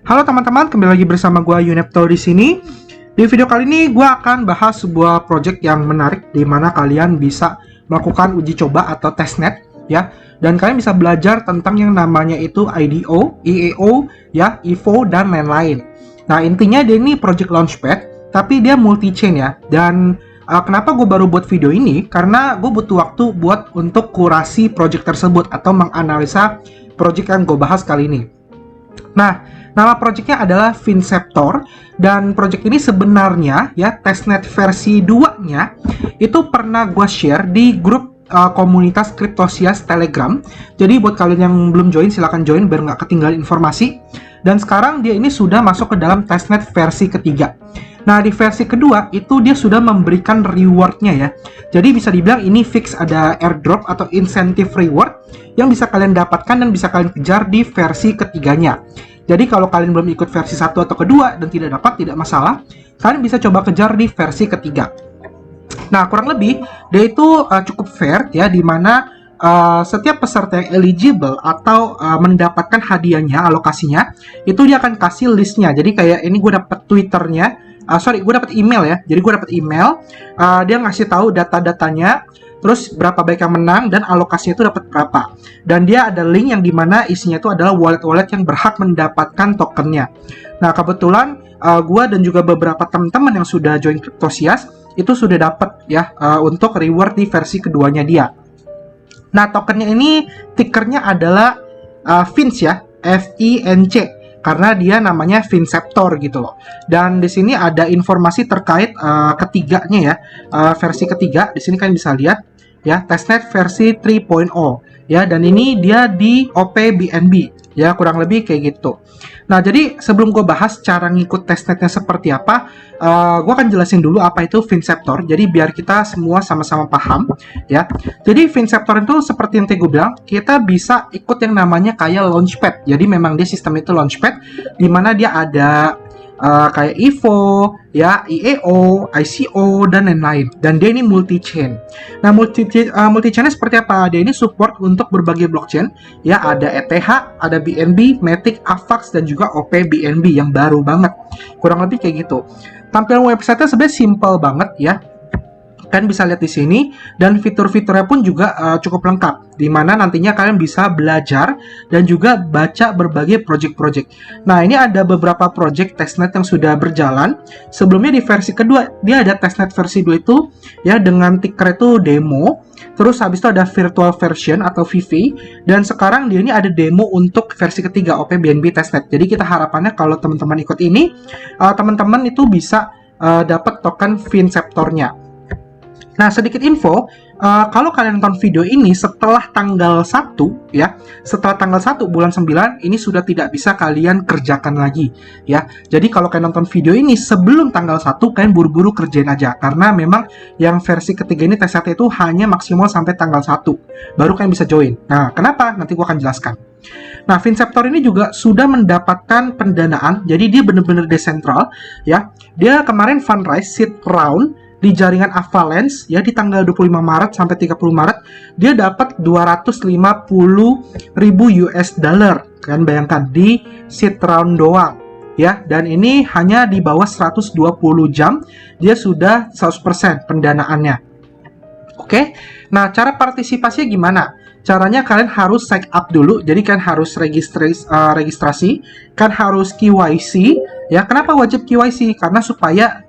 Halo teman-teman, kembali lagi bersama gue Yunepto di sini. Di video kali ini gue akan bahas sebuah project yang menarik di mana kalian bisa melakukan uji coba atau testnet ya. Dan kalian bisa belajar tentang yang namanya itu IDO, EAO, ya, EVO dan lain-lain. Nah, intinya dia ini project launchpad, tapi dia multi-chain ya. Dan kenapa gue baru buat video ini? Karena gue butuh waktu buat untuk kurasi project tersebut atau menganalisa project yang gue bahas kali ini. Nah, nama projectnya adalah Finceptor, dan project ini sebenarnya ya testnet versi 2-nya itu pernah gue share di grup komunitas Cryptosias Telegram. Jadi buat kalian yang belum join, silahkan join biar nggak ketinggalan informasi. Dan sekarang dia ini sudah masuk ke dalam testnet versi ketiga. Nah, di versi kedua itu dia sudah memberikan rewardnya ya. Jadi bisa dibilang ini fix ada airdrop atau incentive reward yang bisa kalian dapatkan dan bisa kalian kejar di versi ketiganya. Jadi kalau kalian belum ikut versi 1 atau kedua dan tidak dapat, tidak masalah. Kalian bisa coba kejar di versi ketiga. Nah, kurang lebih dia itu cukup fair ya, di mana setiap peserta yang eligible atau mendapatkan hadiahnya, alokasinya, itu dia akan kasih listnya. Jadi kayak ini gue dapet Twitternya, gue dapet email ya. Jadi gue dapet email, dia ngasih tahu data-datanya, terus berapa baik yang menang dan alokasinya itu dapat berapa. Dan dia ada link yang dimana isinya itu adalah wallet-wallet yang berhak mendapatkan tokennya. Nah, kebetulan gue dan juga beberapa teman-teman yang sudah join Cryptosias itu sudah dapat ya untuk reward di versi keduanya dia. Nah, tokennya ini tickernya adalah FINC ya, FINC, karena dia namanya Finceptor gitu loh. Dan di sini ada informasi terkait ketiganya ya, versi ketiga. Di sini kalian bisa lihat ya, testnet versi 3.0 ya, dan ini dia di OP-BNB ya, kurang lebih kayak gitu. Nah, jadi sebelum gue bahas cara ngikut testnetnya seperti apa, gue akan jelasin dulu apa itu Finceptor. Jadi biar kita semua sama-sama paham ya. Jadi Finceptor itu seperti yang tadi gue bilang, kita bisa ikut yang namanya kayak launchpad. Jadi memang dia sistem itu launchpad, di mana dia ada kayak EVO, ya, EAO, ICO, dan lain-lain. Dan dia ini multi-chain. Nah, multi-chainnya seperti apa? Dia ini support untuk berbagai blockchain. Ya, ada ETH, ada BNB, Matic, AVAX, dan juga OP-BNB yang baru banget. Kurang lebih kayak gitu. Tampilan website-nya sebenarnya simple banget ya. Kalian bisa lihat di sini, dan fitur-fiturnya pun juga cukup lengkap, di mana nantinya kalian bisa belajar dan juga baca berbagai project-project. Nah, ini ada beberapa project testnet yang sudah berjalan. Sebelumnya di versi kedua, dia ada testnet versi 2 itu ya dengan ticker itu demo. Terus habis itu ada virtual version atau VV, dan sekarang dia ini ada demo untuk versi ketiga OP-BNB testnet. Jadi kita harapannya kalau teman-teman ikut ini, teman-teman itu bisa dapat token Finceptornya. Nah, sedikit info, kalau kalian nonton video ini setelah tanggal 1, ya, setelah tanggal 1 bulan 9, ini sudah tidak bisa kalian kerjakan lagi, ya. Jadi, kalau kalian nonton video ini sebelum tanggal 1, kalian buru-buru kerjain aja. Karena memang yang versi ketiga ini testnya itu hanya maksimal sampai tanggal 1. Baru kalian bisa join. Nah, kenapa? Nanti gue akan jelaskan. Nah, Finceptor ini juga sudah mendapatkan pendanaan, jadi dia benar-benar desentral, ya. Dia kemarin fundraise seed round di jaringan Avalanche ya di tanggal 25 Maret sampai 30 Maret dia dapat 250.000 US dollar. Kalian bayangkan di seed round doang ya, dan ini hanya di bawah 120 jam dia sudah 100% pendanaannya. Oke. Nah, cara partisipasinya gimana? Caranya kalian harus sign up dulu. Jadi kalian harus registrasi, kan harus KYC ya. Kenapa wajib KYC? Karena supaya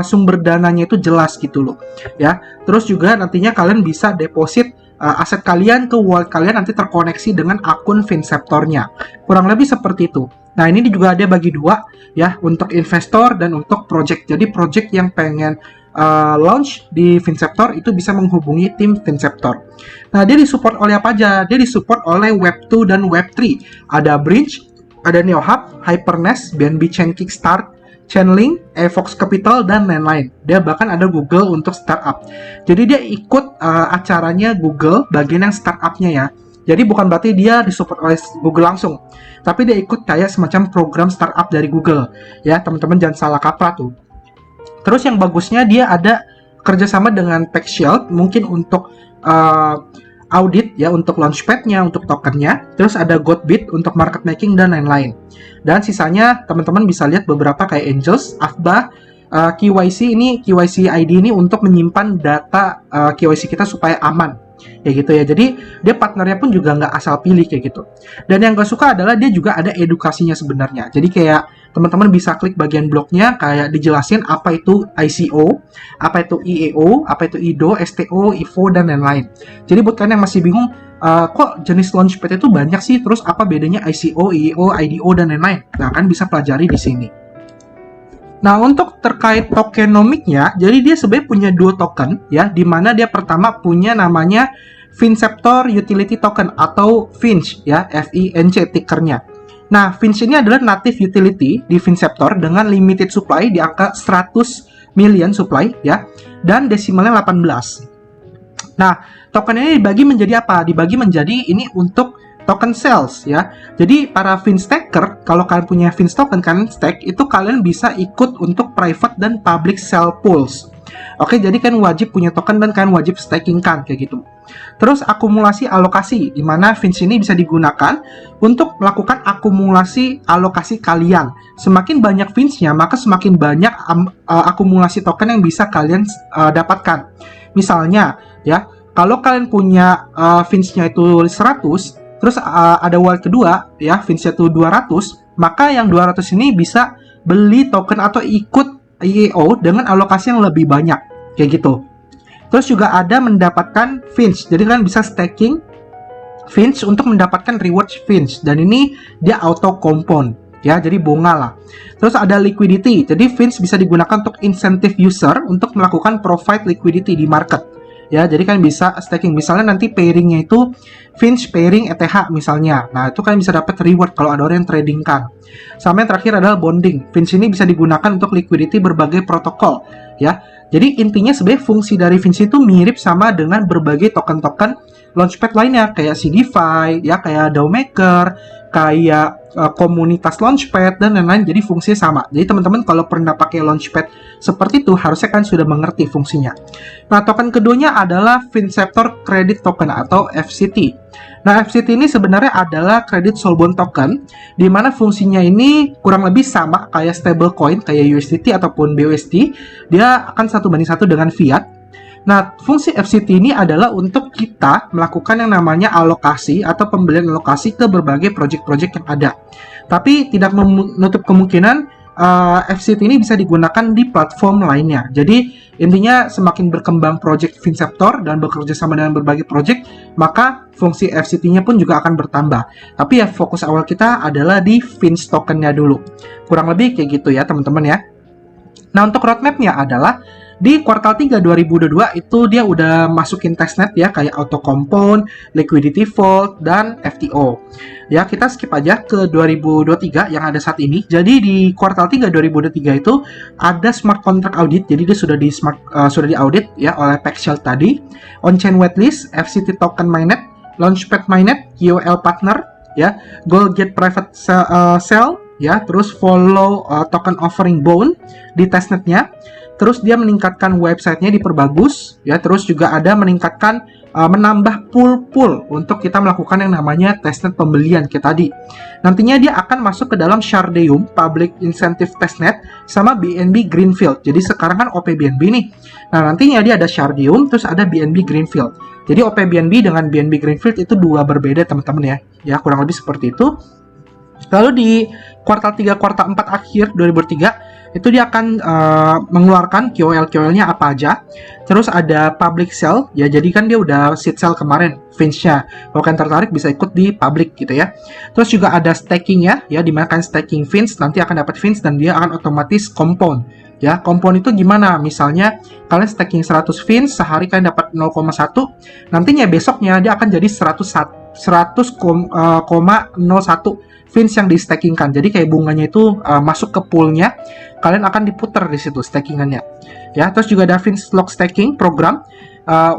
sumber dananya itu jelas gitu loh ya. Terus juga nantinya kalian bisa deposit aset kalian ke wallet kalian, nanti terkoneksi dengan akun Finceptornya. Kurang lebih seperti itu. Nah, ini juga ada bagi dua ya, untuk investor dan untuk project. Jadi project yang pengen launch di Finceptor itu bisa menghubungi tim Finceptor. Nah, dia disupport oleh apa aja? Dia disupport oleh Web2 dan Web3. Ada Bridge, ada NeoHub, Hypernest, BNB Chain Kickstart, Chainlink, Fox Capital, dan lain-lain. Dia bahkan ada Google untuk startup. Jadi dia ikut acaranya Google bagian yang startupnya ya. Jadi bukan berarti dia disupport oleh Google langsung, tapi dia ikut kayak semacam program startup dari Google. Ya, teman-teman jangan salah kaprah tuh. Terus yang bagusnya dia ada kerjasama dengan PackShield, mungkin untuk Audit ya untuk launchpad-nya, untuk tokennya, terus ada Godbit untuk market making dan lain-lain. Dan sisanya teman-teman bisa lihat beberapa kayak Angels, Afba, KYC ini, KYC ID ini untuk menyimpan data KYC kita supaya aman. Kayak gitu ya, jadi dia partnernya pun juga nggak asal pilih kayak gitu. Dan yang gue suka adalah dia juga ada edukasinya sebenarnya. Jadi kayak teman-teman bisa klik bagian blognya, kayak dijelasin apa itu ICO, apa itu EAO, apa itu IDO, STO, IFO, dan lain-lain. Jadi buat kalian yang masih bingung, kok jenis launchpad itu banyak sih, terus apa bedanya ICO, EAO, IDO, dan lain-lain. Nah, kan bisa pelajari di sini. Nah, untuk terkait tokenomiknya, jadi dia sebenarnya punya dua token, ya, di mana dia pertama punya namanya Finceptor Utility Token atau FINCH, ya, FINC tickernya. Nah, FINCH ini adalah native utility di Finceptor dengan limited supply di angka 100 million supply, ya, dan desimalnya 18. Nah, token ini dibagi menjadi apa? Dibagi menjadi ini untuk token sales ya. Jadi para Finstaker, kalau kalian punya Fins token kalian stake, itu kalian bisa ikut untuk private dan public sell pools. Oke, jadi kalian wajib punya token dan kalian wajib staking kan kayak gitu. Terus akumulasi alokasi, di mana Fins ini bisa digunakan untuk melakukan akumulasi alokasi kalian. Semakin banyak Fins-nya, maka semakin banyak akumulasi token yang bisa kalian dapatkan. Misalnya ya, kalau kalian punya Fins-nya itu 100, terus ada wallet kedua ya, Fins itu 200, maka yang 200 ini bisa beli token atau ikut IEO dengan alokasi yang lebih banyak kayak gitu. Terus juga ada mendapatkan Fins, jadi kalian bisa staking Fins untuk mendapatkan reward Fins, dan ini dia auto compound ya, jadi bunga lah. Terus ada liquidity, jadi Fins bisa digunakan untuk incentive user untuk melakukan provide liquidity di market. Ya, jadi kan bisa staking, misalnya nanti pairingnya itu Finch pairing ETH misalnya. Nah, itu kan bisa dapat reward kalau ada orang yang trading kan. Sama yang terakhir adalah bonding. Finch ini bisa digunakan untuk liquidity berbagai protokol, ya. Jadi intinya sebenarnya fungsi dari Finch itu mirip sama dengan berbagai token-token launchpad lainnya kayak CDFI, ya, kayak DAO Maker, kayak komunitas launchpad dan lain-lain. Jadi fungsinya sama. Jadi teman-teman kalau pernah pakai launchpad seperti itu harusnya kan sudah mengerti fungsinya. Nah, token keduanya adalah Finceptor Credit Token atau FCT. Nah, FCT ini sebenarnya adalah Credit Soulbound Token, di mana fungsinya ini kurang lebih sama kayak stablecoin kayak USDT ataupun BUSD. Dia akan 1:1 dengan fiat. Nah, fungsi FCT ini adalah untuk kita melakukan yang namanya alokasi atau pembelian alokasi ke berbagai project-project yang ada. Tapi tidak menutup kemungkinan FCT ini bisa digunakan di platform lainnya. Jadi, intinya semakin berkembang project Finceptor dan bekerja sama dengan berbagai project, maka fungsi FCT-nya pun juga akan bertambah. Tapi ya, fokus awal kita adalah di Fins token-nya dulu. Kurang lebih kayak gitu ya, teman-teman ya. Nah, untuk roadmap-nya adalah di kuartal 3 2022 itu dia udah masukin testnet ya, kayak auto compound, liquidity vault, dan FTO. Ya, kita skip aja ke 2023 yang ada saat ini. Jadi di kuartal 3 2023 itu ada smart contract audit. Jadi dia sudah di audit ya oleh Paxshell tadi. On-chain waitlist, FCT token mainnet, launchpad mainnet, QOL partner ya, Goldgate private sell ya, terus follow token offering bone di testnetnya. Terus dia meningkatkan websitenya, diperbagus ya. Terus juga ada meningkatkan menambah pool untuk kita melakukan yang namanya testnet pembelian kayak tadi. Nantinya dia akan masuk ke dalam Shardeum Public Incentive Testnet sama BNB Greenfield. Jadi sekarang kan OP BNB nih. Nah, nantinya dia ada Shardeum terus ada BNB Greenfield. Jadi OP BNB dengan BNB Greenfield itu dua berbeda teman-teman ya. Ya, kurang lebih seperti itu. Lalu di kuartal 3, kuartal 4 akhir 2003 itu dia akan mengeluarkan QOL-QOL-nya apa aja. Terus ada public sale, ya, jadi kan dia udah seed sale kemarin, Fins-nya. Kalau kalian tertarik bisa ikut di public gitu ya. Terus juga ada staking-nya, ya, dimana kalian staking Fins, nanti akan dapat Fins dan dia akan otomatis compound. Ya, compound itu gimana? Misalnya kalian staking 100 Fins, sehari kalian dapat 0,1, nantinya besoknya dia akan jadi 100,01 Fins yang di stakingkan. Jadi kayak bunganya itu masuk ke poolnya, kalian akan diputar di situ stakingannya. Ya, terus juga ada Fins Lock Staking program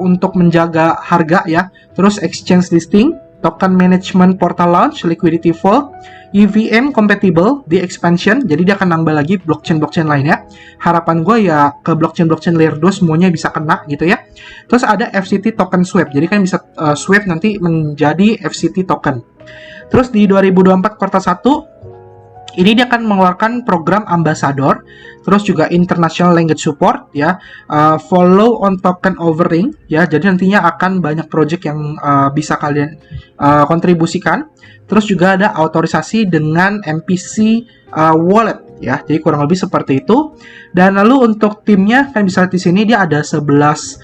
untuk menjaga harga ya. Terus exchange listing token management portal launch, liquidity vault, EVM compatible di expansion, jadi dia akan nambah lagi blockchain-blockchain lainnya. Harapan gue ya ke blockchain-blockchain layer 2 semuanya bisa kena gitu ya. Terus ada FCT token swap, jadi kan bisa swap nanti menjadi FCT token. Terus di 2024 kuartal 1 ini dia akan mengeluarkan program ambassador, terus juga international language support ya, follow on token offering ya, jadi nantinya akan banyak project yang bisa kalian kontribusikan. Terus juga ada autorisasi dengan MPC wallet ya, jadi kurang lebih seperti itu. Dan lalu untuk timnya kan bisa lihat di sini dia ada 11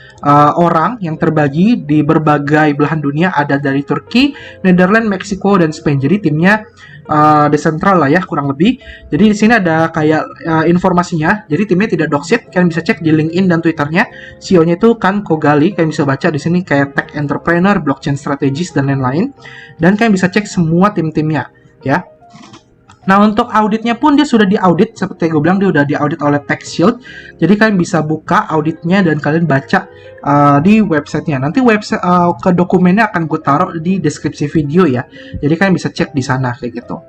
orang yang terbagi di berbagai belahan dunia, ada dari Turki, Netherlands, Meksiko, dan Spain. Jadi timnya desentral lah ya kurang lebih. Jadi di sini ada kayak informasinya. Jadi timnya tidak doxed, kalian bisa cek di LinkedIn dan Twitternya. CEO-nya itu kan Kogali, kalian bisa baca di sini kayak tech entrepreneur, blockchain strategist dan lain-lain. Dan kalian bisa cek semua tim-timnya ya. Nah, untuk auditnya pun dia sudah diaudit, seperti gue bilang dia udah diaudit oleh TechShield. Jadi kalian bisa buka auditnya dan kalian baca di websitenya. Nanti website ke dokumennya akan gue taruh di deskripsi video ya. Jadi kalian bisa cek di sana kayak gitu.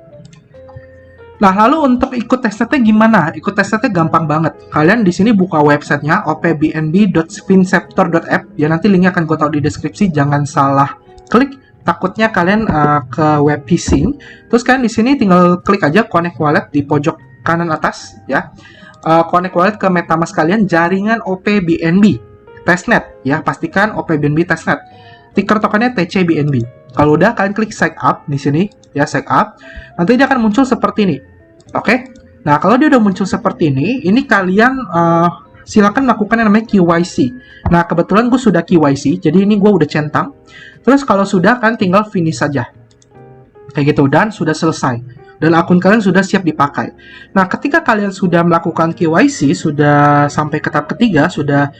Nah, lalu untuk ikut testnetnya gimana? Ikut testnetnya gampang banget. Kalian di sini buka websitenya opbnb.finceptor.app. Ya nanti linknya akan gue taruh di deskripsi. Jangan salah klik. Takutnya kalian ke web phishing. Terus kalian di sini tinggal klik aja connect wallet di pojok kanan atas ya. Connect wallet ke MetaMask kalian jaringan OPBNB testnet ya. Pastikan OPBNB testnet. Ticker tokennya TCBNB. Kalau udah kalian klik sign up di sini ya, sign up. Nanti dia akan muncul seperti ini. Oke. Nah, kalau dia udah muncul seperti ini kalian silakan lakukan yang namanya KYC. Nah, kebetulan gue sudah KYC, jadi ini gue udah centang. Terus kalau sudah, kan tinggal finish saja. Kayak gitu, dan sudah selesai. Dan akun kalian sudah siap dipakai. Nah, ketika kalian sudah melakukan KYC, sudah sampai ke tahap ketiga, sudah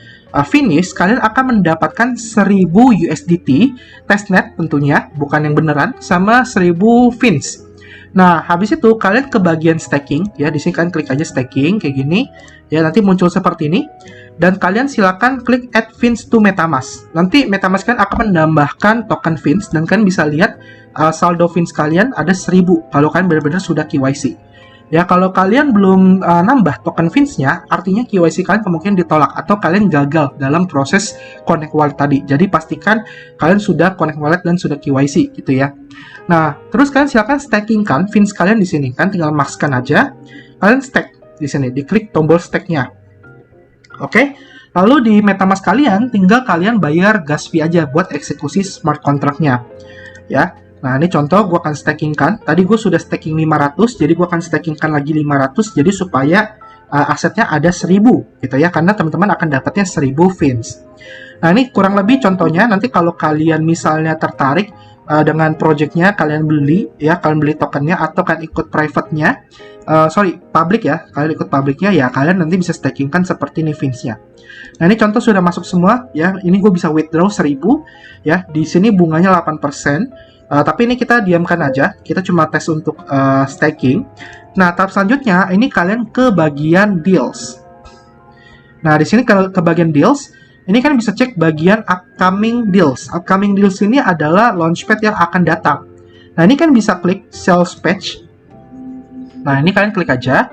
finish, kalian akan mendapatkan 1000 USDT testnet tentunya, bukan yang beneran, sama 1000 fins. Nah, habis itu kalian ke bagian staking ya. Di sini kalian klik aja staking kayak gini. Ya, nanti muncul seperti ini. Dan kalian silakan klik add fins to MetaMask. Nanti MetaMask kalian akan menambahkan token fins dan kalian bisa lihat saldo fins kalian ada 1000 kalau kalian benar-benar sudah KYC. Ya, kalau kalian belum nambah token fins-nya, artinya KYC kalian kemungkinan ditolak atau kalian gagal dalam proses connect wallet tadi. Jadi pastikan kalian sudah connect wallet dan sudah KYC gitu ya. Nah, terus kalian silakan stakingkan fins kalian di sini kan, tinggal max-kan aja. Kalian stake di sini, diklik tombol stake-nya. Oke. Lalu di MetaMask kalian tinggal kalian bayar gas fee aja buat eksekusi smart contract-nya. Ya. Nah, ini contoh gue akan stakingkan. Tadi gue sudah staking 500, jadi gue akan stakingkan lagi 500 jadi supaya asetnya ada 1000 gitu ya, karena teman-teman akan dapatnya 1000 fins. Nah, ini kurang lebih contohnya. Nanti kalau kalian misalnya tertarik dengan projectnya, kalian beli ya, kalian beli tokennya atau kalian ikut private-nya, public ya, kalian ikut public-nya ya, kalian nanti bisa stakingkan seperti ini fins-nya. Nah, ini contoh sudah masuk semua ya. Ini gue bisa withdraw 1000 ya. Di sini bunganya 8%. Tapi ini kita diamkan aja, kita cuma tes untuk staking. Nah, tahap selanjutnya ini kalian ke bagian deals. Nah, di sini ke bagian deals, ini kan bisa cek bagian upcoming deals. Upcoming deals ini adalah launchpad yang akan datang. Nah, ini kan bisa klik sales page. Nah, ini kalian klik aja.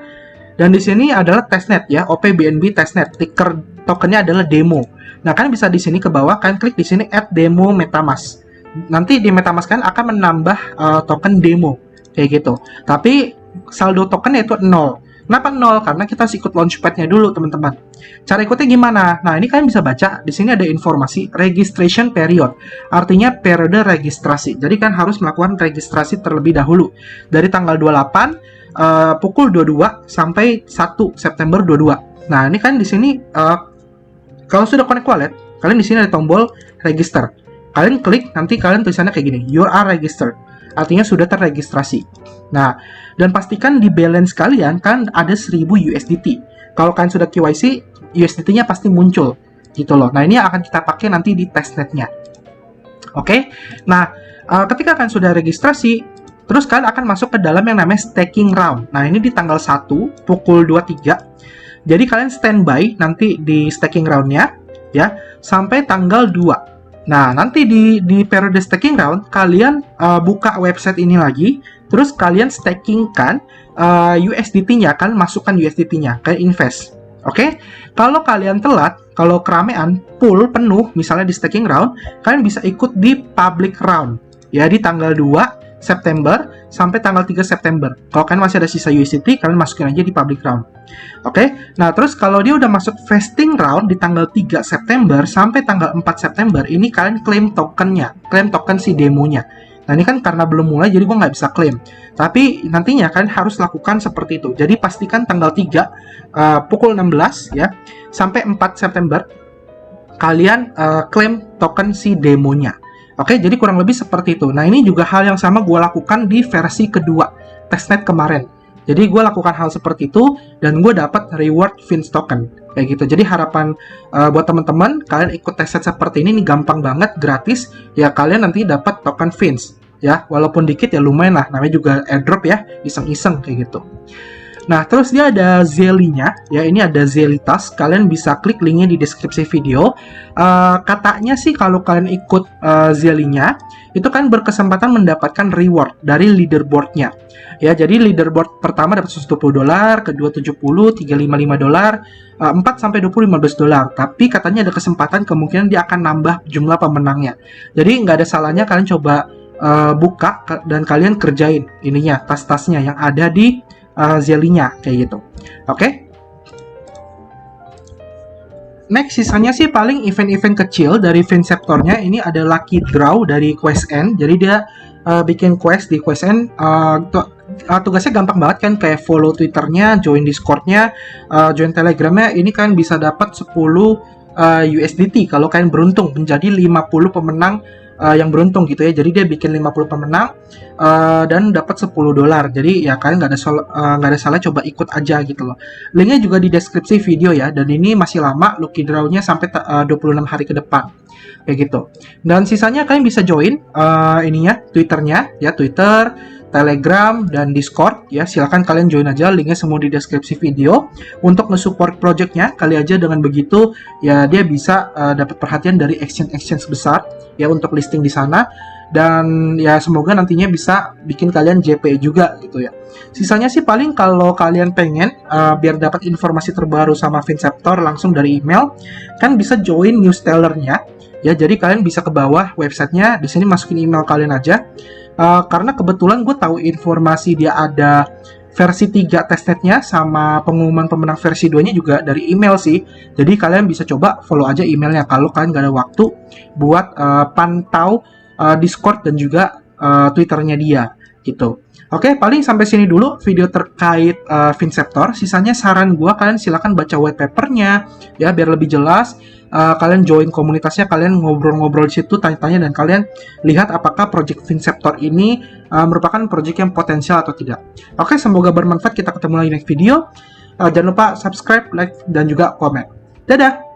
Dan di sini adalah testnet ya, OPBNB testnet. Ticker tokennya adalah demo. Nah, kalian bisa di sini ke bawah, kalian klik di sini add demo MetaMask. Nanti di MetaMask kalian akan menambah token demo kayak gitu. Tapi saldo tokennya itu 0. Kenapa 0? Karena kita harus ikut launchpad-nya dulu, teman-teman. Cara ikutnya gimana? Nah, ini kalian bisa baca. Di sini ada informasi registration period. Artinya periode registrasi. Jadi kan harus melakukan registrasi terlebih dahulu. Dari tanggal 28 pukul 22 sampai 1 September 22. Nah, ini kan di sini kalau sudah connect wallet, kalian di sini ada tombol register. Kalian klik, nanti kalian tulisannya kayak gini, you are registered. Artinya sudah terregistrasi. Nah, dan pastikan di balance kalian kan ada 1000 USDT. Kalau kalian sudah KYC, USDT-nya pasti muncul. Gitu loh. Nah, ini akan kita pakai nanti di testnet-nya. Oke? Nah, ketika kalian sudah registrasi, terus kalian akan masuk ke dalam yang namanya staking round. Nah, ini di tanggal 1, pukul 23. Jadi, kalian standby nanti di staking round-nya, ya, sampai tanggal 2. Nah, nanti di periode staking round, kalian buka website ini lagi, terus kalian stakingkan USDT-nya, kan masukkan USDT-nya, kalian invest. Oke, kalau kalian telat, kalau keramaian, full, penuh, misalnya di staking round, kalian bisa ikut di public round, ya di tanggal 2 September sampai tanggal 3 September. Kalau kalian masih ada sisa USDT, kalian masukin aja di public round. Oke, nah terus kalau dia udah masuk vesting round di tanggal 3 September sampai tanggal 4 September, ini kalian klaim tokennya, klaim token si demonya. Nah ini kan karena belum mulai, jadi gue nggak bisa klaim. Tapi nantinya kalian harus lakukan seperti itu. Jadi pastikan tanggal 3 pukul 16 ya, sampai 4 September kalian klaim token si demonya. Oke, jadi kurang lebih seperti itu. Nah ini juga hal yang sama gue lakukan di versi kedua testnet kemarin. Jadi gue lakukan hal seperti itu dan gue dapat reward Fins token kayak gitu. Jadi harapan buat teman-teman, kalian ikut testnet seperti ini gampang banget, gratis. Ya kalian nanti dapat token Fins. Ya, walaupun dikit ya lumayan lah, namanya juga airdrop ya, iseng-iseng kayak gitu. Nah, terus dia ada Zeli-nya, ya ini ada Zelitas, kalian bisa klik linknya di deskripsi video. Katanya sih kalau kalian ikut Zeli-nya, itu kan berkesempatan mendapatkan reward dari leaderboard-nya. Ya, jadi leaderboard pertama dapat $120, kedua $70, 355 dolar, 4 sampai 20 $15. Tapi katanya ada kesempatan kemungkinan dia akan nambah jumlah pemenangnya. Jadi nggak ada salahnya kalian coba buka dan kalian kerjain ininya, tas-tasnya yang ada di Zeli-nya kayak gitu. Oke. Next, sisanya sih paling event-event kecil dari Finceptor-nya. Ini ada Lucky Draw dari Quest N. Jadi dia bikin quest di Quest N. Tugasnya gampang banget kan, kayak follow Twitter-nya, join Discord-nya, join Telegram-nya. Ini kalian bisa dapat 10 USDT kalau kalian beruntung menjadi 50 pemenang yang beruntung gitu ya. Jadi dia bikin 50 pemenang dan dapat $10. Jadi ya kalian nggak ada salah coba ikut aja gitu loh. Linknya juga di deskripsi video ya. Dan ini masih lama, lucky draw-nya sampai 26 hari ke depan kayak gitu. Dan sisanya kalian bisa join ininya, Twitter-nya ya, Twitter, Telegram, dan Discord ya. Silakan kalian join aja, linknya semua di deskripsi video. Untuk nge-support projectnya, kali aja dengan begitu ya dia bisa dapat perhatian dari exchange besar ya untuk listing di sana. Dan ya semoga nantinya bisa bikin kalian JP juga gitu ya. Sisanya sih paling kalau kalian pengen biar dapat informasi terbaru sama Finceptor langsung dari email, kan bisa join newsletternya ya. Jadi kalian bisa ke bawah websitenya, di sini masukin email kalian aja. Karena kebetulan gue tahu informasi dia ada versi 3 testnetnya sama pengumuman pemenang versi 2-nya juga dari email sih. Jadi kalian bisa coba follow aja emailnya kalau kalian gak ada waktu buat pantau Discord dan juga Twitternya dia gitu. Oke, paling sampai sini dulu video terkait Finceptor. Sisanya saran gue, kalian silakan baca white papernya ya biar lebih jelas. Kalian join komunitasnya, kalian ngobrol-ngobrol di situ, tanya-tanya, dan kalian lihat apakah project Finceptor ini merupakan project yang potensial atau tidak. Oke, semoga bermanfaat. Kita ketemu lagi di next video. Jangan lupa subscribe, like, dan juga komen. Dadah!